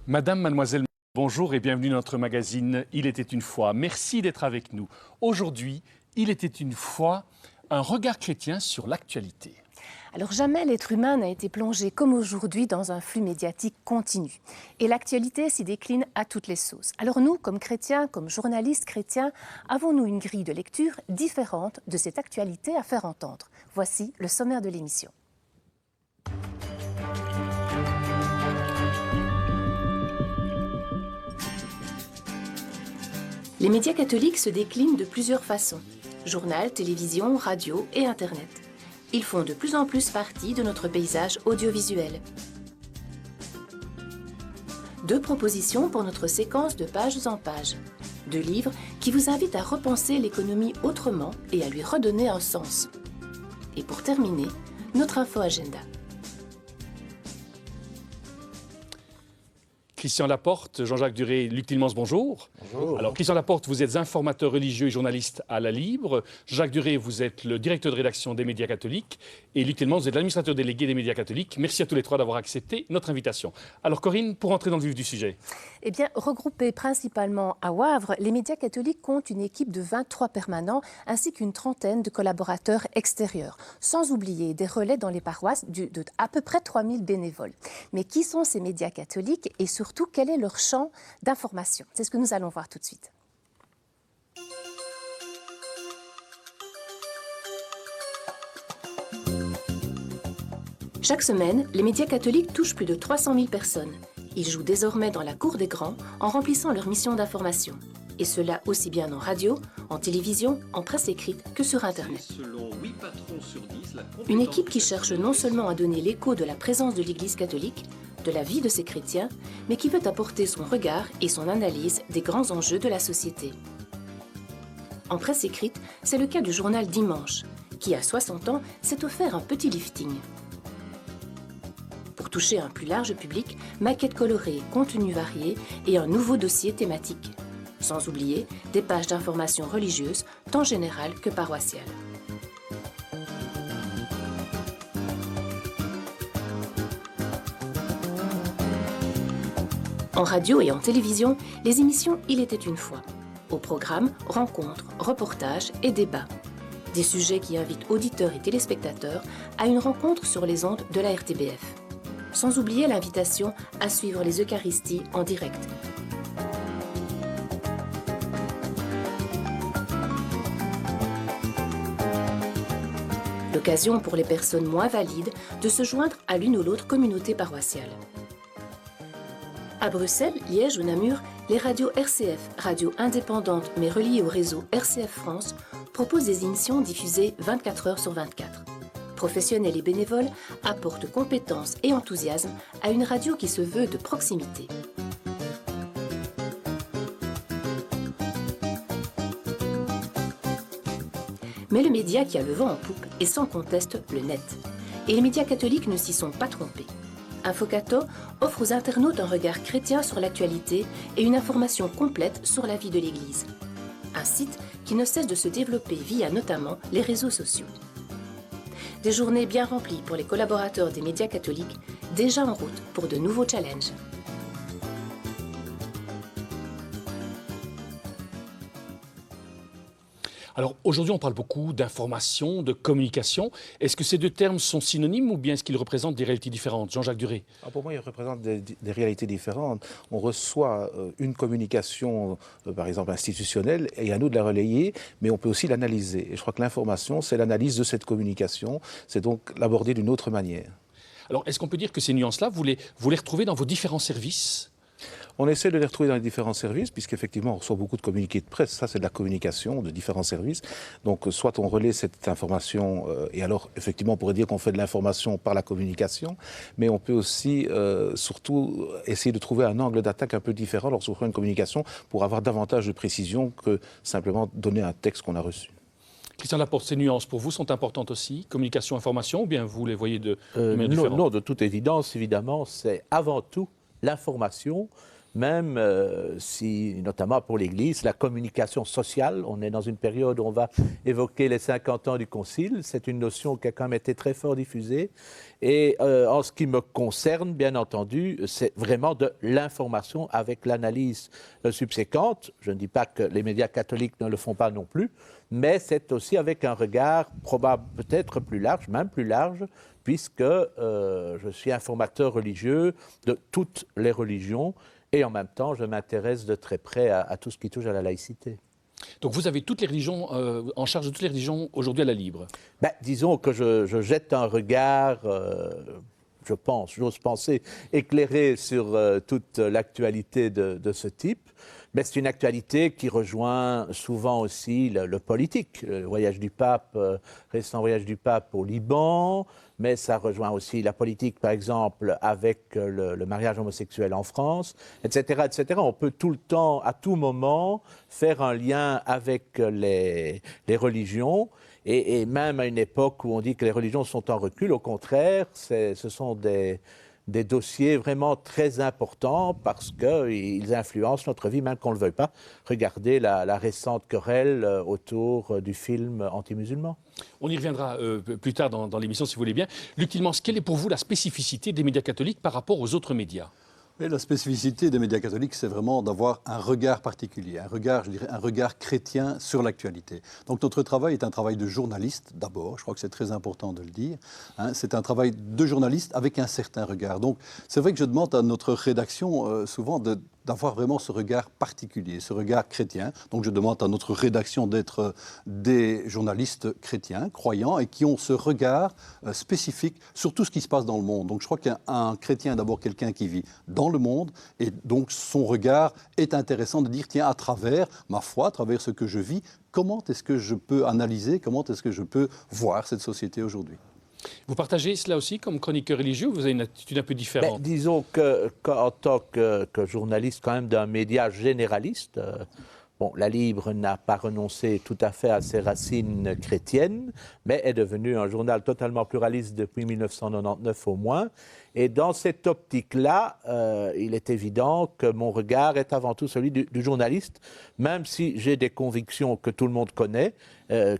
Madame, mademoiselle, bonjour et bienvenue dans notre magazine « Il était une fois ». Merci d'être avec nous. Aujourd'hui, il était une fois un regard chrétien sur l'actualité. Alors jamais l'être humain n'a été plongé comme aujourd'hui dans un flux médiatique continu. Et l'actualité s'y décline à toutes les sauces. Alors nous, comme chrétiens, comme journalistes chrétiens, avons-nous une grille de lecture différente de cette actualité à faire entendre? Voici le sommaire de l'émission. Les médias catholiques se déclinent de plusieurs façons. Journal, télévision, radio et Internet. Ils font de plus en plus partie de notre paysage audiovisuel. Deux propositions pour notre séquence de pages en pages. Deux livres qui vous invitent à repenser l'économie autrement et à lui redonner un sens. Et pour terminer, notre info-agenda. Christian Laporte, Jean-Jacques Duré, Luc Tilmans, bonjour. Bonjour. Alors, Christian Laporte, vous êtes informateur religieux et journaliste à La Libre. Jean-Jacques Duré, vous êtes le directeur de rédaction des médias catholiques. Et Luc Tilmans, vous êtes l'administrateur délégué des médias catholiques. Merci à tous les trois d'avoir accepté notre invitation. Alors, Corinne, pour entrer dans le vif du sujet. Eh bien, regroupés principalement à Wavre, les médias catholiques comptent une équipe de 23 permanents ainsi qu'une trentaine de collaborateurs extérieurs. Sans oublier des relais dans les paroisses de à peu près 3000 bénévoles. Mais qui sont ces médias catholiques et surtout, quel est leur champ d'information? C'est ce que nous allons voir tout de suite. Chaque semaine, les médias catholiques touchent plus de 300 000 personnes. Ils jouent désormais dans la cour des grands en remplissant leur mission d'information. Et cela aussi bien en radio, en télévision, en presse écrite que sur Internet. Une équipe qui cherche non seulement à donner l'écho de la présence de l'Église catholique, de la vie de ses chrétiens, mais qui veut apporter son regard et son analyse des grands enjeux de la société. En presse écrite, c'est le cas du journal Dimanche, qui à 60 ans s'est offert un petit lifting. Pour toucher un plus large public, maquettes colorées, contenus variés et un nouveau dossier thématique. Sans oublier des pages d'information religieuse, tant générales que paroissiales. En radio et en télévision, les émissions « Il était une fois ». Au programme, rencontres, reportages et débats. Des sujets qui invitent auditeurs et téléspectateurs à une rencontre sur les ondes de la RTBF. Sans oublier l'invitation à suivre les Eucharisties en direct. L'occasion pour les personnes moins valides de se joindre à l'une ou l'autre communauté paroissiale. À Bruxelles, Liège ou Namur, les radios RCF, radio indépendante mais reliées au réseau RCF France, proposent des émissions diffusées 24 heures sur 24. Professionnels et bénévoles apportent compétences et enthousiasme à une radio qui se veut de proximité. Mais le média qui a le vent en poupe est sans conteste le net. Et les médias catholiques ne s'y sont pas trompés. Infocato offre aux internautes un regard chrétien sur l'actualité et une information complète sur la vie de l'Église. Un site qui ne cesse de se développer via notamment les réseaux sociaux. Des journées bien remplies pour les collaborateurs des médias catholiques, déjà en route pour de nouveaux challenges. Alors, aujourd'hui, on parle beaucoup d'information, de communication. Est-ce que ces deux termes sont synonymes ou bien est-ce qu'ils représentent des réalités différentes? Jean-Jacques Duré. Pour moi, ils représentent des réalités différentes. On reçoit une communication, par exemple, institutionnelle, et à nous de la relayer, mais on peut aussi l'analyser. Et je crois que l'information, c'est l'analyse de cette communication. C'est donc l'aborder d'une autre manière. Alors, est-ce qu'on peut dire que ces nuances-là, vous les retrouvez dans vos différents services? On essaie de les retrouver dans les différents services, puisqu'effectivement, on reçoit beaucoup de communiqués de presse. Ça, c'est de la communication de différents services. Donc, soit on relaie cette information, et alors, effectivement, on pourrait dire qu'on fait de l'information par la communication, mais on peut aussi, surtout, essayer de trouver un angle d'attaque un peu différent lorsqu'on fait une communication pour avoir davantage de précision que simplement donner un texte qu'on a reçu. Christian Laporte, ces nuances pour vous sont importantes aussi? Communication, information, ou bien vous les voyez de manière différente? Non, de toute évidence, évidemment, c'est avant tout l'information, même si, notamment pour l'Église, la communication sociale, on est dans une période où on va évoquer les 50 ans du Concile, c'est une notion qui a quand même été très fort diffusée. Et en ce qui me concerne, bien entendu, c'est vraiment de l'information avec l'analyse subséquente. Je ne dis pas que les médias catholiques ne le font pas non plus, mais c'est aussi avec un regard probable peut-être plus large, même plus large, puisque je suis informateur religieux de toutes les religions et en même temps, je m'intéresse de très près à tout ce qui touche à la laïcité. Donc vous avez toutes les religions, en charge de toutes les religions aujourd'hui à la Libre. Disons que je jette un regard, j'ose penser, éclairé sur toute l'actualité de ce type. Mais c'est une actualité qui rejoint souvent aussi le politique. Le voyage du pape, récent voyage du pape au Liban, mais ça rejoint aussi la politique, par exemple, avec le mariage homosexuel en France, etc., etc. On peut tout le temps, à tout moment, faire un lien avec les religions. Et même à une époque où on dit que les religions sont en recul, au contraire, ce sont des dossiers vraiment très importants parce qu'ils influencent notre vie, même qu'on ne le veuille pas. Regardez la récente querelle autour du film anti-musulman. On y reviendra plus tard dans l'émission, si vous voulez bien. Luc Tillmans, quelle est pour vous la spécificité des médias catholiques par rapport aux autres médias ? Et la spécificité des médias catholiques, c'est vraiment d'avoir un regard particulier, un regard, je dirais, un regard chrétien sur l'actualité. Donc notre travail est un travail de journaliste d'abord, je crois que c'est très important de le dire. C'est un travail de journaliste avec un certain regard. Donc c'est vrai que je demande à notre rédaction souvent d'avoir vraiment ce regard particulier, ce regard chrétien. Donc je demande à notre rédaction d'être des journalistes chrétiens, croyants, et qui ont ce regard spécifique sur tout ce qui se passe dans le monde. Donc je crois qu'un chrétien est d'abord quelqu'un qui vit dans le monde, et donc son regard est intéressant de dire, tiens, à travers ma foi, à travers ce que je vis, comment est-ce que je peux analyser, comment est-ce que je peux voir cette société aujourd'hui ? Vous partagez cela aussi comme chroniqueur religieux ou vous avez une attitude un peu différente ? Disons qu'en tant que journaliste quand même d'un média généraliste, la Libre n'a pas renoncé tout à fait à ses racines chrétiennes, mais est devenue un journal totalement pluraliste depuis 1999 au moins. Et dans cette optique-là, il est évident que mon regard est avant tout celui du journaliste, même si j'ai des convictions que tout le monde connaît,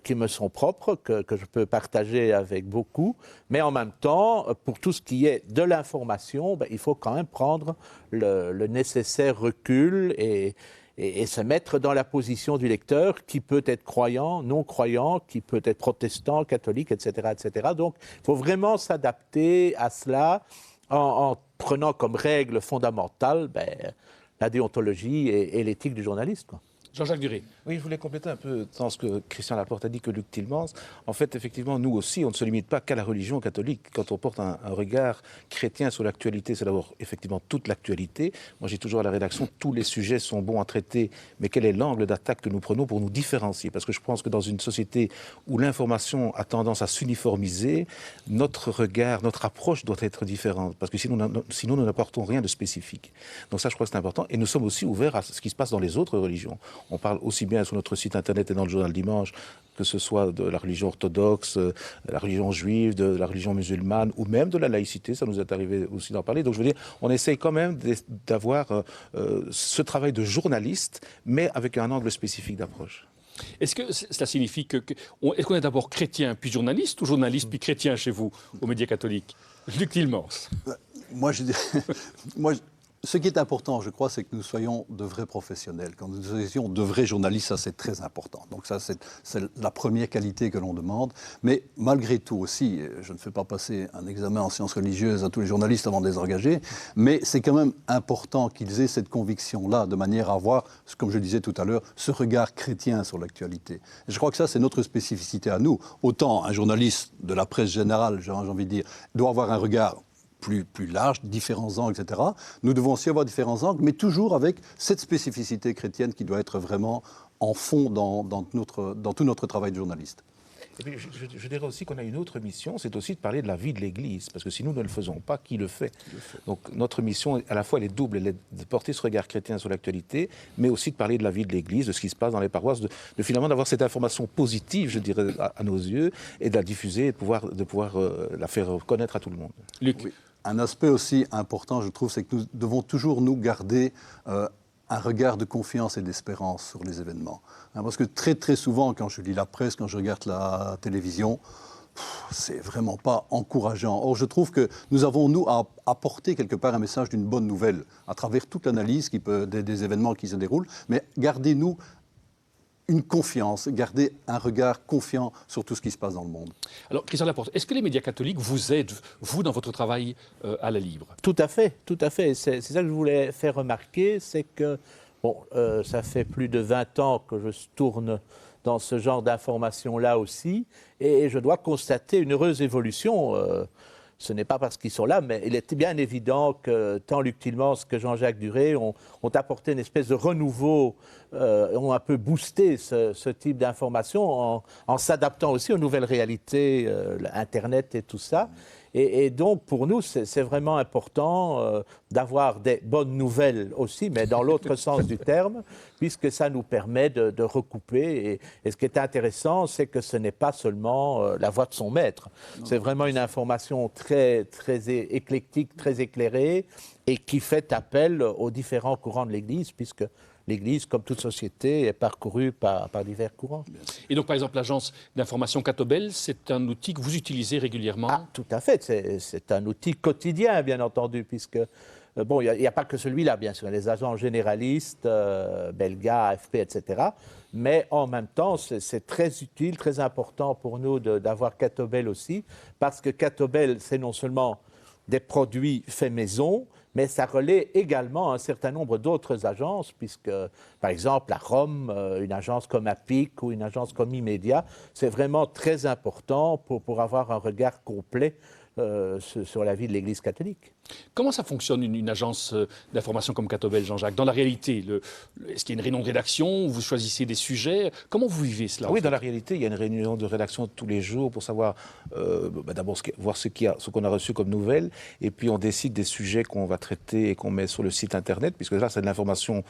qui me sont propres, que je peux partager avec beaucoup. Mais en même temps, pour tout ce qui est de l'information, il faut quand même prendre le nécessaire recul et se mettre dans la position du lecteur qui peut être croyant, non croyant, qui peut être protestant, catholique, etc. etc. Donc, il faut vraiment s'adapter à cela en prenant comme règle fondamentale la déontologie et l'éthique du journaliste, quoi. Jean-Jacques Duré. Oui, je voulais compléter un peu dans ce que Christian Laporte a dit que Luc Tillmans. En fait, effectivement, nous aussi, on ne se limite pas qu'à la religion catholique. Quand on porte un regard chrétien sur l'actualité, c'est d'abord effectivement toute l'actualité. Moi, j'ai toujours à la rédaction, tous les sujets sont bons à traiter, mais quel est l'angle d'attaque que nous prenons pour nous différencier ? Parce que je pense que dans une société où l'information a tendance à s'uniformiser, notre regard, notre approche doit être différente. Parce que sinon, nous n'apportons rien de spécifique. Donc ça, je crois que c'est important. Et nous sommes aussi ouverts à ce qui se passe dans les autres religions. On parle aussi bien sur notre site internet et dans le journal Dimanche, que ce soit de la religion orthodoxe, de la religion juive, de la religion musulmane, ou même de la laïcité, ça nous est arrivé aussi d'en parler. Donc je veux dire, on essaye quand même d'avoir ce travail de journaliste, mais avec un angle spécifique d'approche. Est-ce que cela signifie est-ce qu'on est d'abord chrétien puis journaliste, ou journaliste puis chrétien chez vous, aux médias catholiques ? Luc Tillmans. Moi, je dirais... Ce qui est important, je crois, c'est que nous soyons de vrais professionnels. Quand nous soyons de vrais journalistes, ça c'est très important. Donc ça, c'est la première qualité que l'on demande. Mais malgré tout aussi, je ne fais pas passer un examen en sciences religieuses à tous les journalistes avant de les engager, mais c'est quand même important qu'ils aient cette conviction-là, de manière à avoir, comme je disais tout à l'heure, ce regard chrétien sur l'actualité. Et je crois que ça, c'est notre spécificité à nous. Autant un journaliste de la presse générale, j'ai envie de dire, doit avoir un regard plus large, différents angles, etc. Nous devons aussi avoir différents angles, mais toujours avec cette spécificité chrétienne qui doit être vraiment en fond dans tout notre travail de journaliste. Et puis, je dirais aussi qu'on a une autre mission, c'est aussi de parler de la vie de l'Église, parce que si nous ne le faisons pas, qui le fait ? Donc notre mission, à la fois, elle est double, elle est de porter ce regard chrétien sur l'actualité, mais aussi de parler de la vie de l'Église, de ce qui se passe dans les paroisses, de finalement d'avoir cette information positive, je dirais, à nos yeux, et de la diffuser, et de pouvoir la faire connaître à tout le monde. Luc. Oui. Un aspect aussi important, je trouve, c'est que nous devons toujours nous garder un regard de confiance et d'espérance sur les événements. Parce que très très souvent, quand je lis la presse, quand je regarde la télévision, c'est vraiment pas encourageant. Or, je trouve que nous avons, nous, à apporter quelque part un message d'une bonne nouvelle à travers toute l'analyse des événements qui se déroulent, mais gardez-nous une confiance, garder un regard confiant sur tout ce qui se passe dans le monde. Alors, Christian Laporte, est-ce que les médias catholiques vous aident, vous, dans votre travail à la Libre? Tout à fait, tout à fait. C'est ça que je voulais faire remarquer, c'est que, ça fait plus de 20 ans que je tourne dans ce genre d'informations-là aussi, et je dois constater une heureuse évolution. Ce n'est pas parce qu'ils sont là, mais il était bien évident que tant Luc Tillmans que Jean-Jacques Duré ont apporté une espèce de renouveau, ont un peu boosté ce type d'informations en s'adaptant aussi aux nouvelles réalités, Internet et tout ça. Et donc, pour nous, c'est vraiment important d'avoir des bonnes nouvelles aussi, mais dans l'autre sens du terme, puisque ça nous permet de recouper. Et ce qui est intéressant, c'est que ce n'est pas seulement la voix de son maître. C'est vraiment une information très, très éclectique, très éclairée, et qui fait appel aux différents courants de l'Église, puisque l'Église, comme toute société, est parcourue par divers courants. Et donc, par exemple, l'agence d'information Catobel, c'est un outil que vous utilisez régulièrement? Ah, tout à fait. C'est un outil quotidien, bien entendu, puisque, il n'y a pas que celui-là, bien sûr. Les agences généralistes, Belga, AFP, etc. Mais en même temps, c'est très utile, très important pour nous d'avoir Catobel aussi, parce que Catobel, c'est non seulement des produits faits maison, mais ça relaie également un certain nombre d'autres agences, puisque, par exemple, à Rome, une agence comme APIC ou une agence comme Immédia, c'est vraiment très important pour avoir un regard complet sur la vie de l'Église catholique. Comment ça fonctionne une agence d'information comme Catobel, Jean-Jacques? Dans la réalité, est-ce qu'il y a une réunion de rédaction? Vous choisissez des sujets? Comment vous vivez cela? Oui, dans la réalité, il y a une réunion de rédaction tous les jours pour savoir, d'abord, voir ce qu'on a reçu comme nouvelles, et puis on décide des sujets qu'on va traiter et qu'on met sur le site Internet, puisque là, c'est de l'information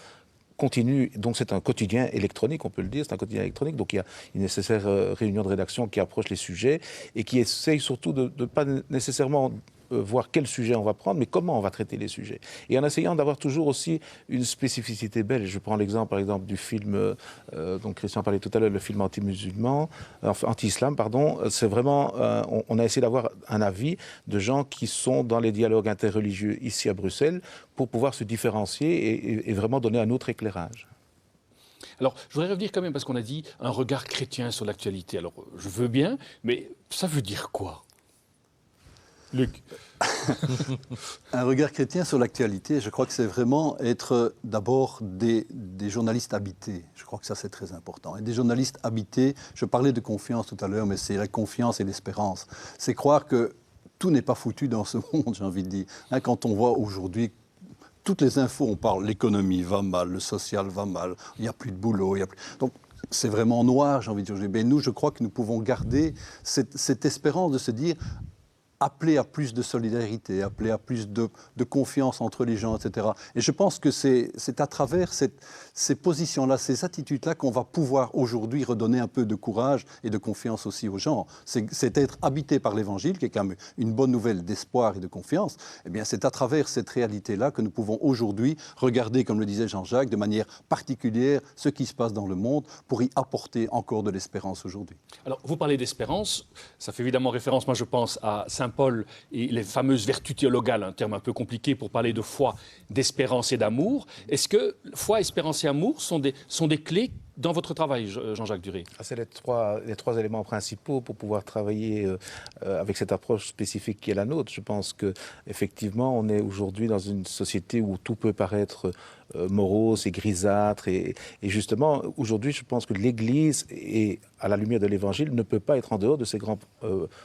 continue, donc c'est un quotidien électronique, on peut le dire, c'est un quotidien électronique, donc il y a une nécessaire réunion de rédaction qui approche les sujets et qui essaye surtout de ne pas nécessairement voir quel sujet on va prendre, mais comment on va traiter les sujets. Et en essayant d'avoir toujours aussi une spécificité belge. Je prends l'exemple, par exemple, du film dont Christian parlait tout à l'heure, le film anti-islam, pardon. C'est vraiment, on a essayé d'avoir un avis de gens qui sont dans les dialogues interreligieux ici à Bruxelles pour pouvoir se différencier et vraiment donner un autre éclairage. Alors, je voudrais revenir quand même, parce qu'on a dit un regard chrétien sur l'actualité. Alors, je veux bien, mais ça veut dire quoi, Luc? Un regard chrétien sur l'actualité, je crois que c'est vraiment être d'abord des journalistes habités. Je crois que ça, c'est très important. Et des journalistes habités, je parlais de confiance tout à l'heure, mais c'est la confiance et l'espérance. C'est croire que tout n'est pas foutu dans ce monde, j'ai envie de dire. Quand on voit aujourd'hui toutes les infos, on parle l'économie va mal, le social va mal, il n'y a plus de boulot, donc c'est vraiment noir, j'ai envie de dire. Mais nous, je crois que nous pouvons garder cette espérance de se dire appeler à plus de solidarité, appeler à plus de confiance entre les gens, etc. Et je pense que c'est à travers ces positions-là, ces attitudes-là qu'on va pouvoir aujourd'hui redonner un peu de courage et de confiance aussi aux gens. C'est être habité par l'Évangile, qui est quand même une bonne nouvelle d'espoir et de confiance. Eh bien, c'est à travers cette réalité-là que nous pouvons aujourd'hui regarder, comme le disait Jean-Jacques, de manière particulière ce qui se passe dans le monde pour y apporter encore de l'espérance aujourd'hui. Alors, vous parlez d'espérance, ça fait évidemment référence, moi je pense, à Saint-Paul et les fameuses vertus théologales, un terme un peu compliqué pour parler de foi, d'espérance et d'amour. Est-ce que foi, espérance et amour sont des clés dans votre travail, Jean-Jacques Duré? C'est les trois éléments principaux pour pouvoir travailler avec cette approche spécifique qui est la nôtre. Je pense qu'effectivement, on est aujourd'hui dans une société où tout peut paraître morose et grisâtre. Et justement, aujourd'hui, je pense que l'Église, à la lumière de l'Évangile, ne peut pas être en dehors de ces grands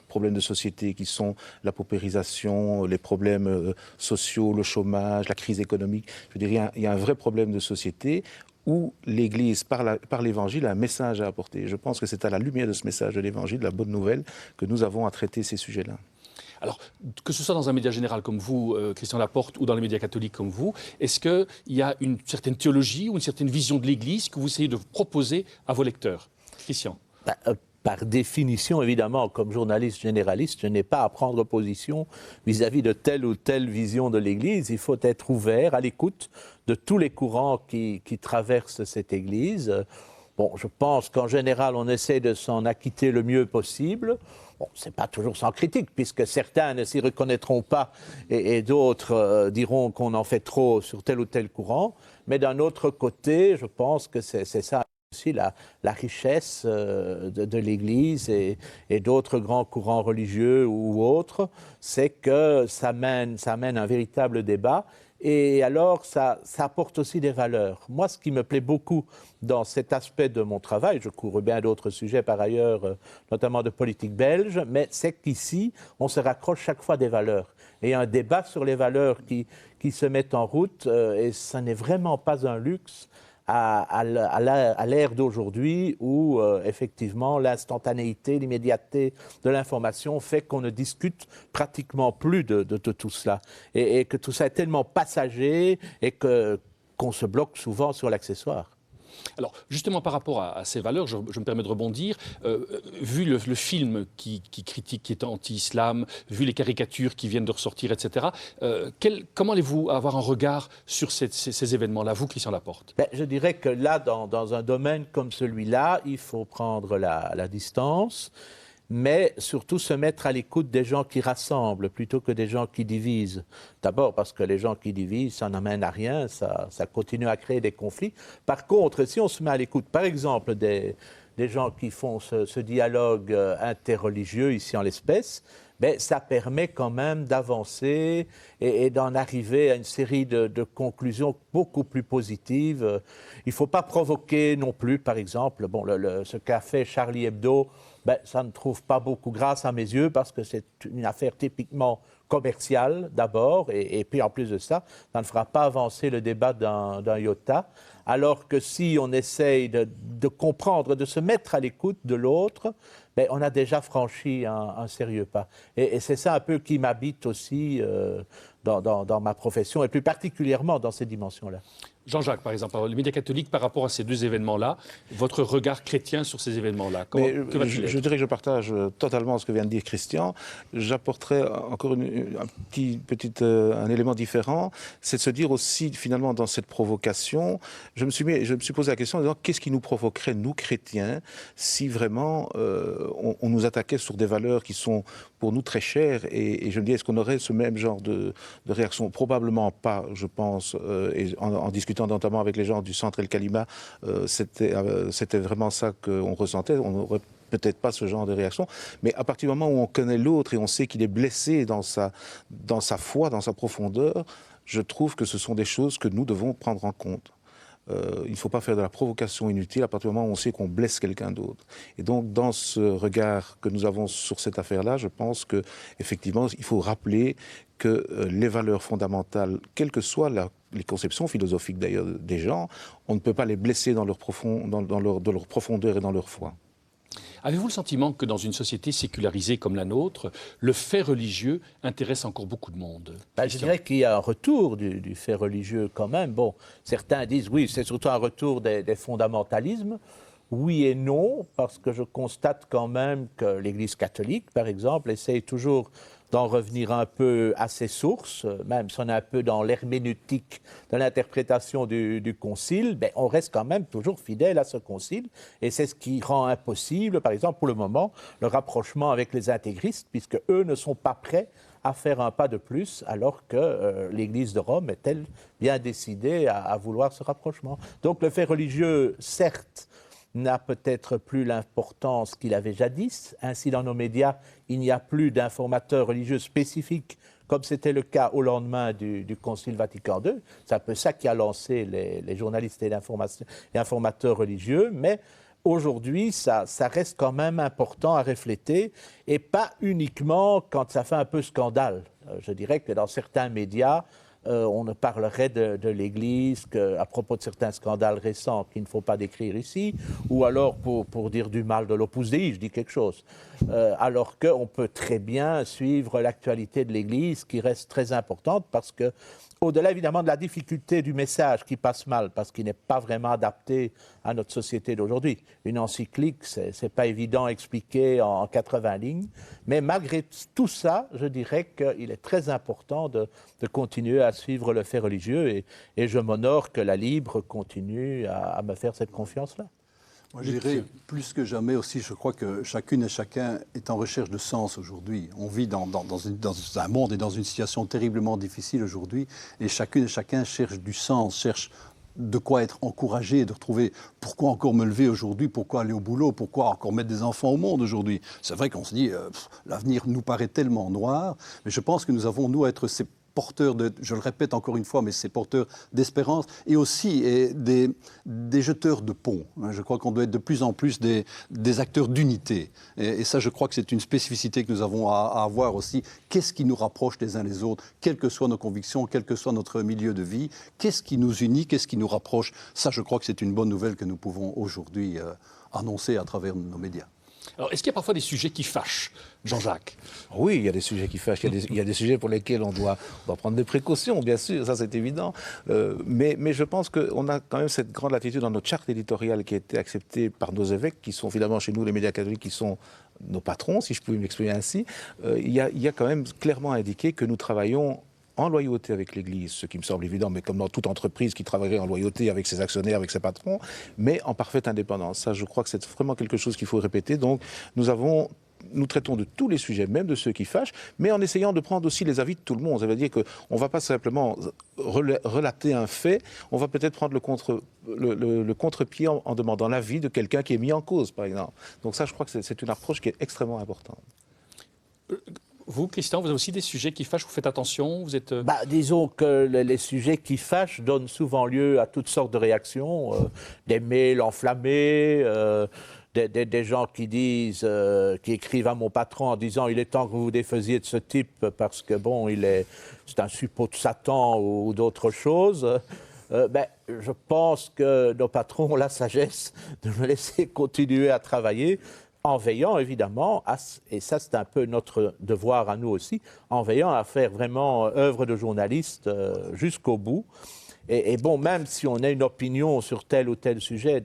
problèmes de société qui sont la paupérisation, les problèmes sociaux, le chômage, la crise économique. Je veux dire, il y a un vrai problème de société où l'Église, par l'Évangile, a un message à apporter. Je pense que c'est à la lumière de ce message de l'Évangile, de la bonne nouvelle, que nous avons à traiter ces sujets-là. Alors, que ce soit dans un média général comme vous, Christian Laporte, ou dans les médias catholiques comme vous, est-ce qu'il y a une certaine théologie ou une certaine vision de l'Église que vous essayez de proposer à vos lecteurs? Christian? par définition, évidemment, comme journaliste généraliste, je n'ai pas à prendre position vis-à-vis de telle ou telle vision de l'Église. Il faut être ouvert, à l'écoute de tous les courants qui traversent cette Église. Bon, je pense qu'en général, on essaie de s'en acquitter le mieux possible. Bon, ce n'est pas toujours sans critique, puisque certains ne s'y reconnaîtront pas et d'autres diront qu'on en fait trop sur tel ou tel courant. Mais d'un autre côté, je pense que c'est ça aussi la richesse de l'Église et d'autres grands courants religieux ou autres, c'est que ça mène un véritable débat. Et alors, ça apporte aussi des valeurs. Moi, ce qui me plaît beaucoup dans cet aspect de mon travail, je couvre bien d'autres sujets par ailleurs, notamment de politique belge, mais c'est qu'ici, on se raccroche chaque fois des valeurs. Et il y a un débat sur les valeurs qui se mettent en route, et ce n'est vraiment pas un luxe à l'ère d'aujourd'hui où, effectivement, l'instantanéité, l'immédiateté de l'information fait qu'on ne discute pratiquement plus de tout cela. Et que tout ça est tellement passager et qu'on se bloque souvent sur l'accessoire. Alors, justement, par rapport à ces valeurs, je me permets de rebondir. Vu le film qui critique, qui est anti-islam, vu les caricatures qui viennent de ressortir, etc., comment allez-vous avoir un regard sur ces événements-là, vous, Christian Laporte? Je dirais que là, dans un domaine comme celui-là, il faut prendre la distance, mais surtout se mettre à l'écoute des gens qui rassemblent plutôt que des gens qui divisent. D'abord parce que les gens qui divisent, ça n'amène à rien, ça continue à créer des conflits. Par contre, si on se met à l'écoute, par exemple, des gens qui font ce dialogue interreligieux, ici en l'espèce, ça permet quand même d'avancer et d'en arriver à une série de conclusions beaucoup plus positives. Il ne faut pas provoquer non plus, par exemple, ce qu'a fait Charlie Hebdo, ça ne trouve pas beaucoup grâce à mes yeux parce que c'est une affaire typiquement commerciale d'abord et puis en plus de ça, ça ne fera pas avancer le débat d'un iota. Alors que si on essaye de comprendre, de se mettre à l'écoute de l'autre, on a déjà franchi un sérieux pas. Et c'est ça un peu qui m'habite aussi dans ma profession et plus particulièrement dans ces dimensions-là. Jean-Jacques, par exemple, les médias catholiques, par rapport à ces deux événements-là, votre regard chrétien sur ces événements-là, je dirais que je partage totalement ce que vient de dire Christian. J'apporterais encore un élément différent, c'est de se dire aussi, finalement, dans cette provocation, je me suis posé la question en disant, qu'est-ce qui nous provoquerait, nous, chrétiens, si vraiment on nous attaquait sur des valeurs qui sont pour nous très chères, et je me dis, est-ce qu'on aurait ce même genre de réaction? Probablement pas, je pense, et en discutant notamment avec les gens du Centre El Kalima, c'était vraiment ça qu'on ressentait. On n'aurait peut-être pas ce genre de réaction, mais à partir du moment où on connaît l'autre et on sait qu'il est blessé dans sa foi, dans sa profondeur, je trouve que ce sont des choses que nous devons prendre en compte. Il ne faut pas faire de la provocation inutile à partir du moment où on sait qu'on blesse quelqu'un d'autre. Et donc, dans ce regard que nous avons sur cette affaire-là, je pense qu'effectivement, il faut rappeler que les valeurs fondamentales, quelles que soient les conceptions philosophiques d'ailleurs des gens, on ne peut pas les blesser dans leur profondeur et dans leur foi. Avez-vous le sentiment que dans une société sécularisée comme la nôtre, le fait religieux intéresse encore beaucoup de monde? Je dirais qu'il y a un retour du fait religieux quand même. Bon, certains disent oui, c'est surtout un retour des fondamentalismes. Oui et non, parce que je constate quand même que l'Église catholique, par exemple, essaye toujours d'en revenir un peu à ses sources, même si on est un peu dans l'herméneutique de l'interprétation du concile, on reste quand même toujours fidèle à ce concile, et c'est ce qui rend impossible, par exemple, pour le moment, le rapprochement avec les intégristes, puisque eux ne sont pas prêts à faire un pas de plus, alors que l'Église de Rome est-elle bien décidée à vouloir ce rapprochement. Donc le fait religieux, certes, n'a peut-être plus l'importance qu'il avait jadis. Ainsi, dans nos médias, il n'y a plus d'informateurs religieux spécifiques, comme c'était le cas au lendemain du Concile Vatican II. C'est un peu ça qui a lancé les journalistes et informateurs religieux, mais aujourd'hui, ça reste quand même important à refléter, et pas uniquement quand ça fait un peu scandale. Je dirais que dans certains médias, on ne parlerait de l'Église qu'à propos de certains scandales récents qu'il ne faut pas décrire ici, ou alors pour dire du mal de l'Opus Dei, je dis quelque chose. Alors qu'on peut très bien suivre l'actualité de l'Église qui reste très importante parce que, au-delà évidemment de la difficulté du message qui passe mal, parce qu'il n'est pas vraiment adapté à notre société d'aujourd'hui. Une encyclique, c'est pas évident à expliquer en 80 lignes, mais malgré tout ça, je dirais qu'il est très important de continuer à suivre le fait religieux et je m'honore que la Libre continue à me faire cette confiance-là. Moi, je dirais, plus que jamais aussi, je crois que chacune et chacun est en recherche de sens aujourd'hui. On vit dans un monde et dans une situation terriblement difficile aujourd'hui, et chacune et chacun cherche du sens, cherche de quoi être encouragé, de retrouver pourquoi encore me lever aujourd'hui, pourquoi aller au boulot, pourquoi encore mettre des enfants au monde aujourd'hui. C'est vrai qu'on se dit, l'avenir nous paraît tellement noir, mais je pense que nous avons, nous, à être ces porteurs je le répète encore une fois, mais c'est porteurs d'espérance et aussi des jeteurs de ponts. Je crois qu'on doit être de plus en plus des acteurs d'unité. Et ça, je crois que c'est une spécificité que nous avons à avoir aussi. Qu'est-ce qui nous rapproche les uns les autres, quelles que soient nos convictions, quel que soit notre milieu de vie? Qu'est-ce qui nous unit, qu'est-ce qui nous rapproche? Ça, je crois que c'est une bonne nouvelle que nous pouvons aujourd'hui annoncer à travers nos médias. Alors, est-ce qu'il y a parfois des sujets qui fâchent, Jean-Jacques? Oui, il y a des sujets qui fâchent, il y a des sujets pour lesquels on doit prendre des précautions, bien sûr, ça c'est évident. Mais je pense qu'on a quand même cette grande latitude dans notre charte éditoriale qui a été acceptée par nos évêques, qui sont finalement chez nous les médias catholiques, qui sont nos patrons, si je pouvais m'exprimer ainsi. Il y a quand même clairement indiqué que nous travaillons en loyauté avec l'Église, ce qui me semble évident, mais comme dans toute entreprise qui travaillerait en loyauté avec ses actionnaires, avec ses patrons, mais en parfaite indépendance. Ça, je crois que c'est vraiment quelque chose qu'il faut répéter. Donc, nous traitons de tous les sujets, même de ceux qui fâchent, mais en essayant de prendre aussi les avis de tout le monde. Ça veut dire qu'on ne va pas simplement relater un fait, on va peut-être prendre le contre-pied en demandant l'avis de quelqu'un qui est mis en cause, par exemple. Donc ça, je crois que c'est une approche qui est extrêmement importante. Vous, Christian, vous avez aussi des sujets qui fâchent, vous faites attention, vous êtes... Disons que les sujets qui fâchent donnent souvent lieu à toutes sortes de réactions, des mails enflammés, des gens qui disent, qui écrivent à mon patron en disant « il est temps que vous vous défaisiez de ce type parce que bon, c'est un suppôt de Satan ou d'autres choses ». Je pense que nos patrons ont la sagesse de me laisser continuer à travailler en veillant évidemment, et ça c'est un peu notre devoir à nous aussi, en veillant à faire vraiment œuvre de journaliste jusqu'au bout. Et bon, même si on a une opinion sur tel ou tel sujet,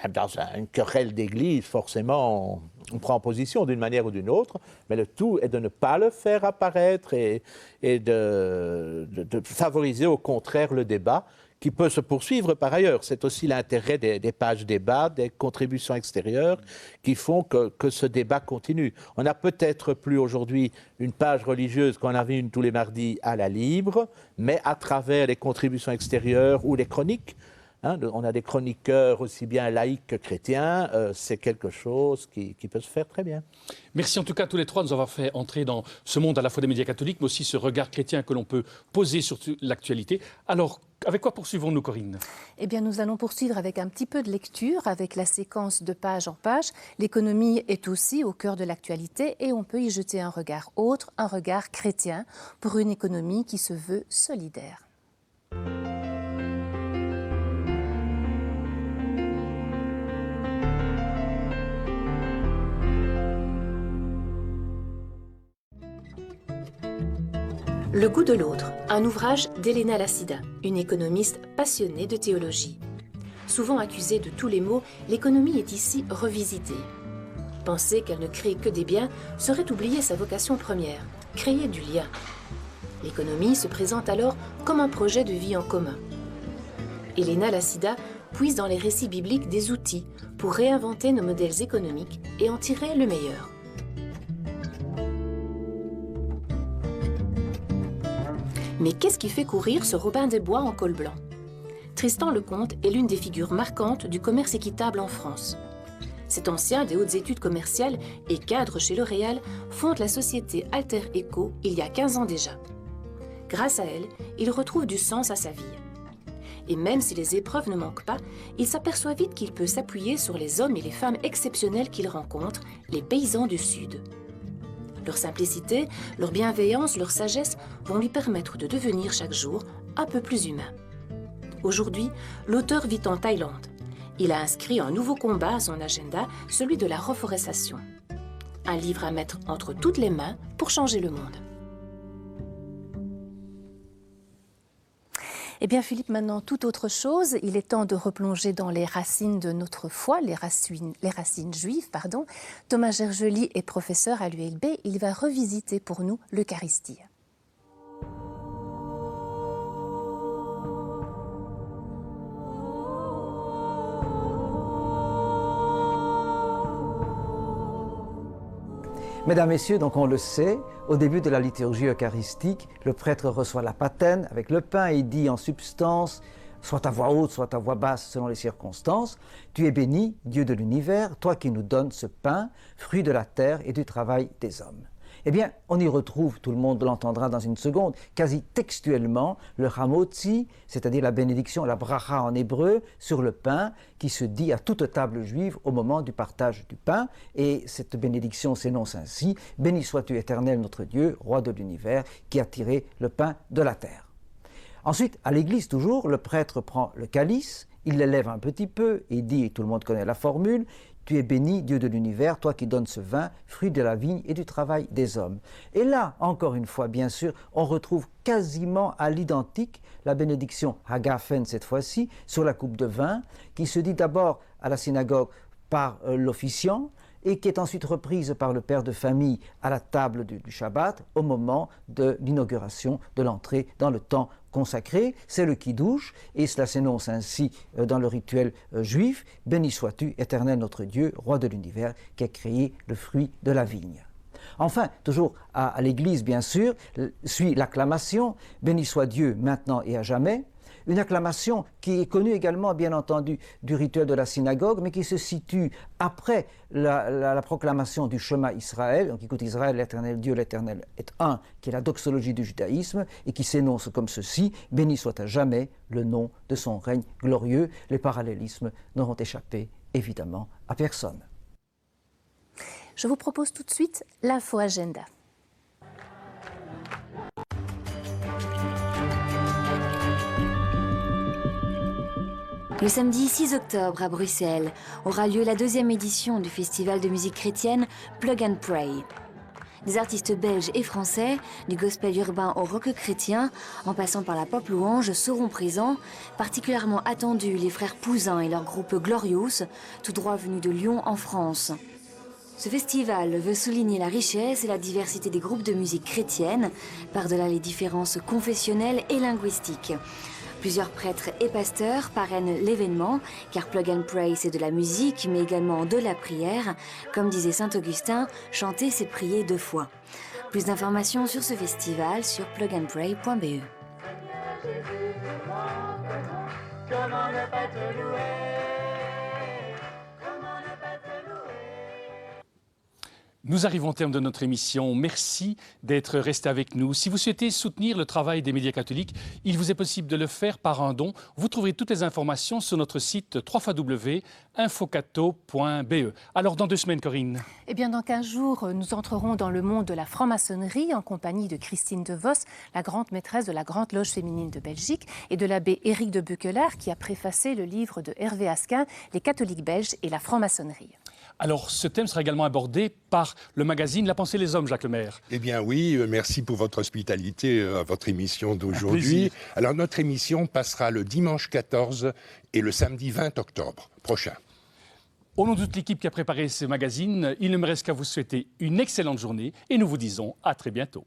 même dans une querelle d'église, forcément on prend position d'une manière ou d'une autre, mais le tout est de ne pas le faire apparaître et de favoriser au contraire le débat, qui peut se poursuivre par ailleurs. C'est aussi l'intérêt des pages débat, des contributions extérieures qui font que ce débat continue. On n'a peut-être plus aujourd'hui une page religieuse qu'on avait une tous les mardis à la Libre, mais à travers les contributions extérieures ou les chroniques, on a des chroniqueurs aussi bien laïcs que chrétiens, c'est quelque chose qui peut se faire très bien. Merci en tout cas à tous les trois de nous avoir fait entrer dans ce monde à la fois des médias catholiques, mais aussi ce regard chrétien que l'on peut poser sur l'actualité. Alors, avec quoi poursuivons-nous, Corinne? Eh bien, nous allons poursuivre avec un petit peu de lecture, avec la séquence de page en page. L'économie est aussi au cœur de l'actualité et on peut y jeter un regard autre, un regard chrétien, pour une économie qui se veut solidaire. Le goût de l'autre, un ouvrage d'Elena Lassida, une économiste passionnée de théologie. Souvent accusée de tous les maux, l'économie est ici revisitée. Penser qu'elle ne crée que des biens serait oublier sa vocation première, créer du lien. L'économie se présente alors comme un projet de vie en commun. Elena Lassida puise dans les récits bibliques des outils pour réinventer nos modèles économiques et en tirer le meilleur. Mais qu'est-ce qui fait courir ce Robin des Bois en col blanc? Tristan Lecomte est l'une des figures marquantes du commerce équitable en France. Cet ancien des hautes études commerciales et cadre chez L'Oréal fonde la société Alter Eco il y a 15 ans déjà. Grâce à elle, il retrouve du sens à sa vie. Et même si les épreuves ne manquent pas, il s'aperçoit vite qu'il peut s'appuyer sur les hommes et les femmes exceptionnels qu'il rencontre, les paysans du Sud. Leur simplicité, leur bienveillance, leur sagesse vont lui permettre de devenir chaque jour un peu plus humain. Aujourd'hui, l'auteur vit en Thaïlande. Il a inscrit un nouveau combat à son agenda, celui de la reforestation. Un livre à mettre entre toutes les mains pour changer le monde. Eh bien Philippe, maintenant tout autre chose, il est temps de replonger dans les racines de notre foi, les racines juives, pardon. Thomas Gergely est professeur à l'ULB, il va revisiter pour nous l'Eucharistie. Mesdames, Messieurs, donc on le sait, au début de la liturgie eucharistique, le prêtre reçoit la patène avec le pain et il dit en substance, soit à voix haute, soit à voix basse selon les circonstances, « Tu es béni, Dieu de l'univers, toi qui nous donnes ce pain, fruit de la terre et du travail des hommes. » Eh bien, on y retrouve, tout le monde l'entendra dans une seconde, quasi textuellement, le hamotzi, c'est-à-dire la bénédiction, la bracha en hébreu, sur le pain, qui se dit à toute table juive au moment du partage du pain. Et cette bénédiction s'énonce ainsi, « Béni sois-tu éternel notre Dieu, roi de l'univers, qui a tiré le pain de la terre. » Ensuite, à l'église toujours, le prêtre prend le calice, il l'élève un petit peu et dit, et tout le monde connaît la formule, tu es béni, Dieu de l'univers, toi qui donnes ce vin, fruit de la vigne et du travail des hommes. Et là, encore une fois, bien sûr, on retrouve quasiment à l'identique la bénédiction Hagafen, cette fois-ci, sur la coupe de vin, qui se dit d'abord à la synagogue par l'officiant, et qui est ensuite reprise par le père de famille à la table du Shabbat au moment de l'inauguration de l'entrée dans le temps consacré. C'est le Kiddush, et cela s'énonce ainsi dans le rituel juif, « Béni sois-tu, éternel notre Dieu, roi de l'univers, qui a créé le fruit de la vigne ». Enfin, toujours à l'église bien sûr, suit l'acclamation « Béni soit Dieu maintenant et à jamais ». Une acclamation qui est connue également, bien entendu, du rituel de la synagogue, mais qui se situe après la proclamation du Shema Israël. Donc, écoute Israël, l'éternel Dieu, l'éternel est un, qui est la doxologie du judaïsme, et qui s'énonce comme ceci, « Béni soit à jamais le nom de son règne glorieux ». Les parallélismes n'auront échappé, évidemment, à personne. Je vous propose tout de suite l'info agenda. Le samedi 6 octobre à Bruxelles aura lieu la 2e édition du festival de musique chrétienne Plug and Pray. Des artistes belges et français, du gospel urbain au rock chrétien, en passant par la pop louange, seront présents. Particulièrement attendus, les frères Pouzin et leur groupe Glorious, tout droit venus de Lyon en France. Ce festival veut souligner la richesse et la diversité des groupes de musique chrétienne, par-delà les différences confessionnelles et linguistiques. Plusieurs prêtres et pasteurs parrainent l'événement, car Plug and Pray, c'est de la musique, mais également de la prière. Comme disait saint Augustin, chanter, c'est prier 2 fois. Plus d'informations sur ce festival sur plugandpray.be. Nous arrivons au terme de notre émission. Merci d'être resté avec nous. Si vous souhaitez soutenir le travail des médias catholiques, il vous est possible de le faire par un don. Vous trouverez toutes les informations sur notre site www.infocato.be. Alors, dans 2 semaines, Corinne? Eh bien, dans 15 jours, nous entrerons dans le monde de la franc-maçonnerie en compagnie de Christine De Vos, la grande maîtresse de la Grande Loge féminine de Belgique, et de l'abbé Éric de Buckelaar, qui a préfacé le livre de Hervé Asquin, Les catholiques belges et la franc-maçonnerie. Alors, ce thème sera également abordé par le magazine La Pensée des Hommes, Jacques Lemaire. Eh bien oui, merci pour votre hospitalité à votre émission d'aujourd'hui. Alors, notre émission passera le dimanche 14 et le samedi 20 octobre prochain. Au nom de toute l'équipe qui a préparé ce magazine, il ne me reste qu'à vous souhaiter une excellente journée et nous vous disons à très bientôt.